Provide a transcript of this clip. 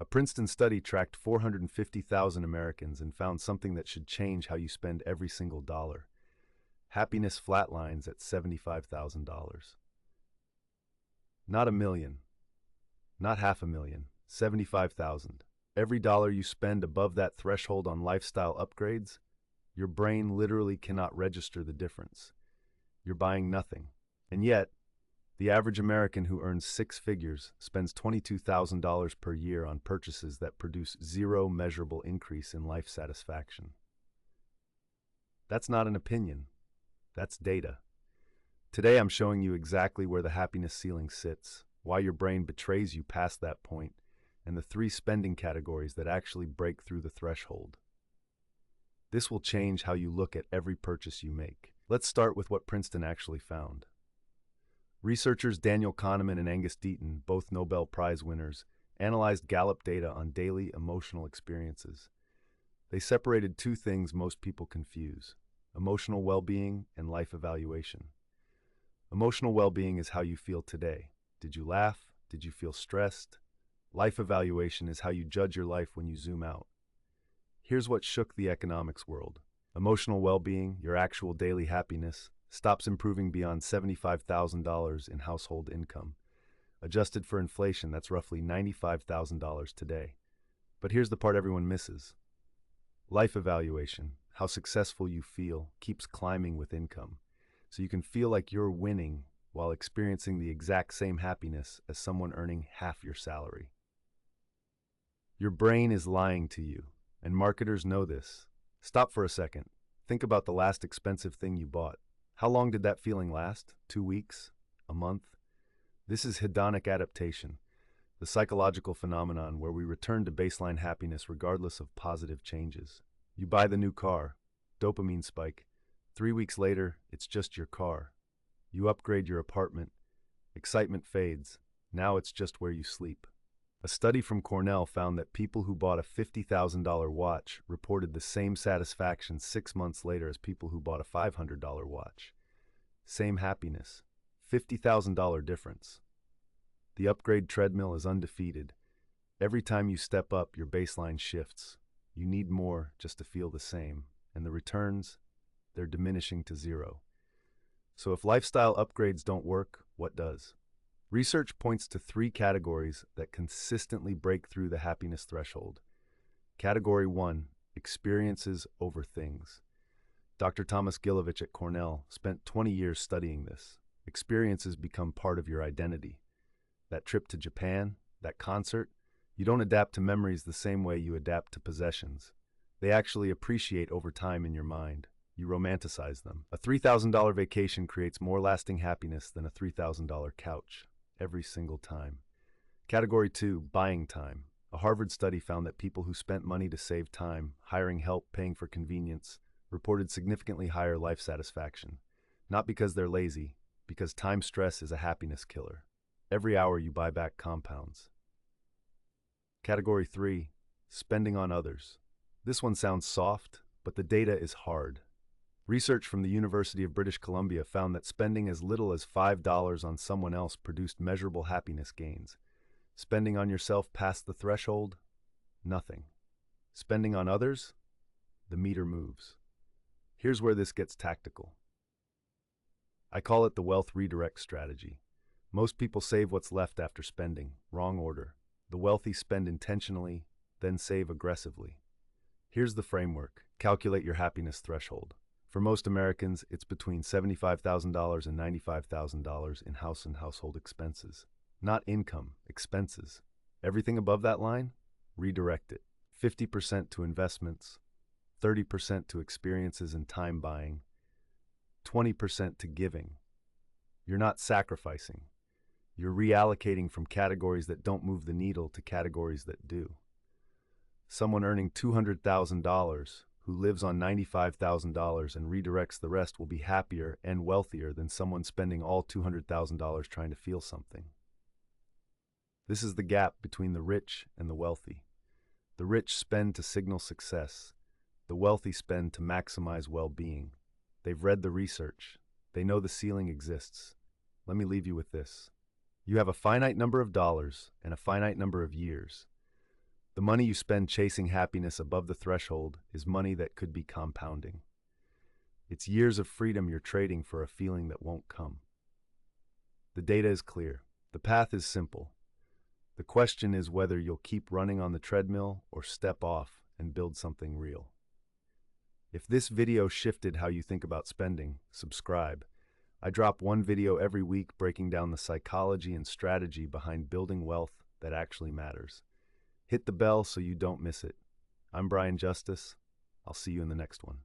A Princeton study tracked 450,000 Americans and found something that should change how you spend every single dollar. Happiness flatlines at $75,000. Not a million, not half a million, 75,000. Every dollar you spend above that threshold on lifestyle upgrades, your brain literally cannot register the difference. You're buying nothing. And yet, the average American who earns six figures spends $22,000 per year on purchases that produce zero measurable increase in life satisfaction. That's not an opinion. That's data. Today I'm showing you exactly where the happiness ceiling sits, why your brain betrays you past that point, and the three spending categories that actually break through the threshold. This will change how you look at every purchase you make. Let's start with what Princeton actually found. Researchers Daniel Kahneman and Angus Deaton, both Nobel Prize winners, analyzed Gallup data on daily emotional experiences. They separated two things most people confuse: emotional well-being and life evaluation. Emotional well-being is how you feel today. Did you laugh? Did you feel stressed? Life evaluation is how you judge your life when you zoom out. Here's what shook the economics world. Emotional well-being, your actual daily happiness, stops improving beyond $75,000 in household income. Adjusted for inflation, that's roughly $95,000 today. But here's the part everyone misses. Life evaluation, how successful you feel, keeps climbing with income. So you can feel like you're winning while experiencing the exact same happiness as someone earning half your salary. Your brain is lying to you, and marketers know this. Stop for a second. Think about the last expensive thing you bought. How long did that feeling last? 2 weeks? A month? This is hedonic adaptation, the psychological phenomenon where we return to baseline happiness regardless of positive changes. You buy the new car, dopamine spike. 3 weeks later, it's just your car. You upgrade your apartment, excitement fades. Now it's just where you sleep. A study from Cornell found that people who bought a $50,000 watch reported the same satisfaction 6 months later as people who bought a $500 watch. Same happiness, $50,000 difference. The upgrade treadmill is undefeated. Every time you step up, your baseline shifts. You need more just to feel the same. And the returns, they're diminishing to zero. So if lifestyle upgrades don't work, what does? Research points to three categories that consistently break through the happiness threshold. Category 1, experiences over things. Dr. Thomas Gilovich at Cornell spent 20 years studying this. Experiences become part of your identity. That trip to Japan, that concert, you don't adapt to memories the same way you adapt to possessions. They actually appreciate over time in your mind. You romanticize them. A $3,000 vacation creates more lasting happiness than a $3,000 couch, every single time. Category 2, buying time. A Harvard study found that people who spent money to save time, hiring help, paying for convenience, reported significantly higher life satisfaction. Not because they're lazy, because time stress is a happiness killer. Every hour you buy back compounds. Category 3, spending on others. This one sounds soft, but the data is hard. Research from the University of British Columbia found that spending as little as $5 on someone else produced measurable happiness gains. Spending on yourself past the threshold? Nothing. Spending on others? The meter moves. Here's where this gets tactical. I call it the wealth redirect strategy. Most people save what's left after spending. Wrong order. The wealthy spend intentionally, then save aggressively. Here's the framework. Calculate your happiness threshold. For most Americans, it's between $75,000 and $95,000 in house and household expenses. Not income, expenses. Everything above that line? Redirect it. 50% to investments, 30% to experiences and time buying, 20% to giving. You're not sacrificing. You're reallocating from categories that don't move the needle to categories that do. Someone earning $200,000 who lives on $95,000 and redirects the rest will be happier and wealthier than someone spending all $200,000 trying to feel something. This is the gap between the rich and the wealthy. The rich spend to signal success. The wealthy spend to maximize well-being. They've read the research. They know the ceiling exists. Let me leave you with this. You have a finite number of dollars and a finite number of years. The money you spend chasing happiness above the threshold is money that could be compounding. It's years of freedom you're trading for a feeling that won't come. The data is clear. The path is simple. The question is whether you'll keep running on the treadmill or step off and build something real. If this video shifted how you think about spending, subscribe. I drop one video every week breaking down the psychology and strategy behind building wealth that actually matters. Hit the bell so you don't miss it. I'm Brian Justice. I'll see you in the next one.